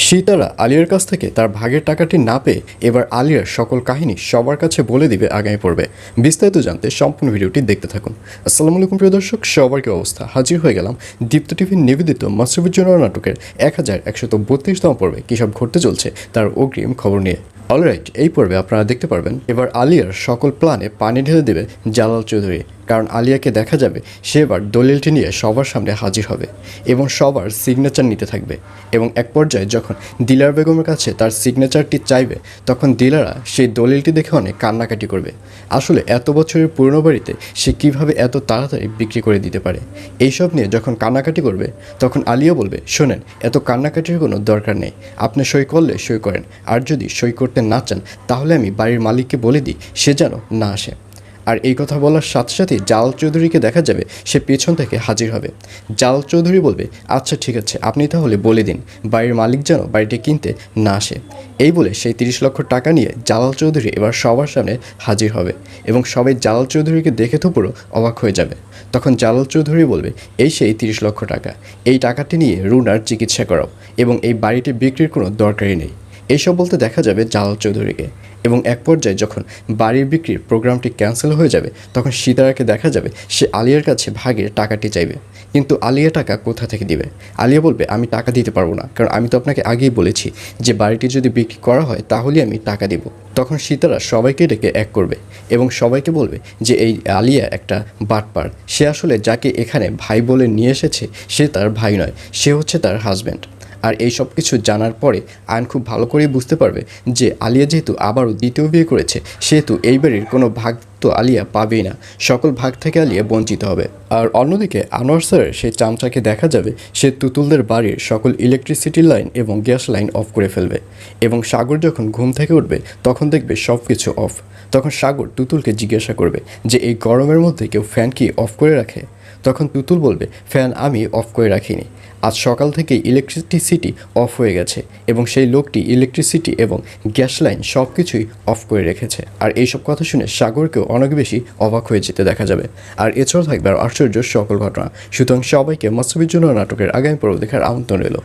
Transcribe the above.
সীতারা আলিয়ার কাছ থেকে তার ভাগের টাকাটি না পেয়ে এবার আলিয়ার সকল কাহিনী সবার কাছে বলে দিবে আগামী পর্বে। বিস্তারিত জানতে সম্পূর্ণ ভিডিওটি দেখতে থাকুন। আসসালামু আলাইকুম প্রিয় দর্শক, সবার কি অবস্থা? হাজির হয়ে গেলাম দীপ্ত টিভির নিবেদিত মাসরুফুজ্জামান নাটকের 1132তম পর্বে কী সব ঘটতে চলছে তার অগ্রিম খবর নিয়ে। অলরাইট, এই পর্বে আপনারা দেখতে পারবেন এবার আলিয়ার সকল প্ল্যানে পানি ঢেলে দেবে জালাল চৌধুরী, কারণ আলিয়াকে দেখা যাবে সে এবার দলিলটি নিয়ে সবার সামনে হাজির হবে এবং সবার সিগনেচার নিতে থাকবে। এবং এক পর্যায়ে যখন দিলার বেগমের কাছে তার সিগনেচারটি চাইবে তখন দিলারা সেই দলিলটি দেখে অনেক কান্নাকাটি করবে। আসলে এত বছরের পুরনো বাড়িতে সে কিভাবে এত তাড়াতাড়ি বিক্রি করে দিতে পারে, এইসব নিয়ে যখন কান্নাকাটি করবে তখন আলিয়া বলবে, শোনেন, এত কান্নাকাটির কোনো দরকার নেই, আপনি সই করলে সই করেন, আর যদি সই করতে না চান তাহলে আমি বাড়ির মালিককে বলে দিই সে যেন না আসে। আর এই কথা বলার সাথে সাথেই জালাল চৌধুরীকে দেখা যাবে সে পেছন থেকে হাজির হবে। জালাল চৌধুরী বলবে, আচ্ছা ঠিক আছে, আপনি তাহলে বলে দিন বাড়ির মালিক যেন বাড়িটি কিনতে না আসে। এই বলে সেই 30 লক্ষ টাকা নিয়ে জালাল চৌধুরী এবার সবার সামনে হাজির হবে এবং সবাই জালাল চৌধুরীকে দেখে তো পুরো অবাক হয়ে যাবে। তখন জালাল চৌধুরী বলবে, এই সেই 30 লক্ষ টাকা, এই টাকাটি নিয়ে রুনার চিকিৎসা করাও এবং এই বাড়িটি বিক্রির কোনো দরকারই নেই। এইসব বলতে দেখা যাবে জালাল চৌধুরীকে। এবং এক পর্যায়ে যখন বাড়ির বিক্রির প্রোগ্রামটি ক্যান্সেল হয়ে যাবে তখন সীতারাকে দেখা যাবে সে আলিয়ার কাছে ভাগের টাকাটি চাইবে, কিন্তু আলিয়া টাকা কোথা থেকে দিবে? আলিয়া বলবে, আমি টাকা দিতে পারবো না, কারণ আমি তো আপনাকে আগেই বলেছি যে বাড়িটি যদি বিক্রি করা হয় তাহলেই আমি টাকা দিব। তখন সীতারা সবাইকে ডেকে এক করবে এবং সবাইকে বলবে যে এই আলিয়া একটা বাটপার, সে আসলে যাকে এখানে ভাই বলে নিয়ে এসেছে সে তার ভাই নয়, সে হচ্ছে তার হাজব্যান্ড। আর এই সব কিছু জানার পরে আয়ন খুব ভালো করেই বুঝতে পারবে যে আলিয়া যেহেতু আবারও দ্বিতীয় বিয়ে করেছে সেহেতু এই বাড়ির কোনো ভাগ তো আলিয়া পাবেই না, সকল ভাগ থেকে আলিয়া বঞ্চিত হবে। আর অন্যদিকে আনোয়ার স্যারের সেই চামচাকে দেখা যাবে সে তুতুলদের বাড়ির সকল ইলেকট্রিসিটি লাইন এবং গ্যাস লাইন অফ করে ফেলবে এবং সাগর যখন ঘুম থেকে উঠবে তখন দেখবে সব কিছু অফ। তখন সাগর তুতুলকে জিজ্ঞাসা করবে যে এই গরমের মধ্যে কেউ ফ্যান কি অফ করে রাখে? তখন তুতুল বলবে, ফ্যান আমি অফ করে রাখিনি, আজ সকাল থেকে ইলেকট্রিসিটি অফ হয়ে গেছে এবং সেই লোকটি ইলেকট্রিসিটি এবং গ্যাস লাইন সব কিছুই অফ করে রেখেছে। আর এইসব কথা শুনে সাগরকেও অনেক বেশি অবাক হয়ে যেতে দেখা যাবে। আর এছাড়াও থাকবে আর আশ্চর্য সকল ঘটনা। সুতরাং সবাইকে মাসরুফুজ্জামান নাটকের আগামী পর্ব দেখার আমন্ত্রণ রইল।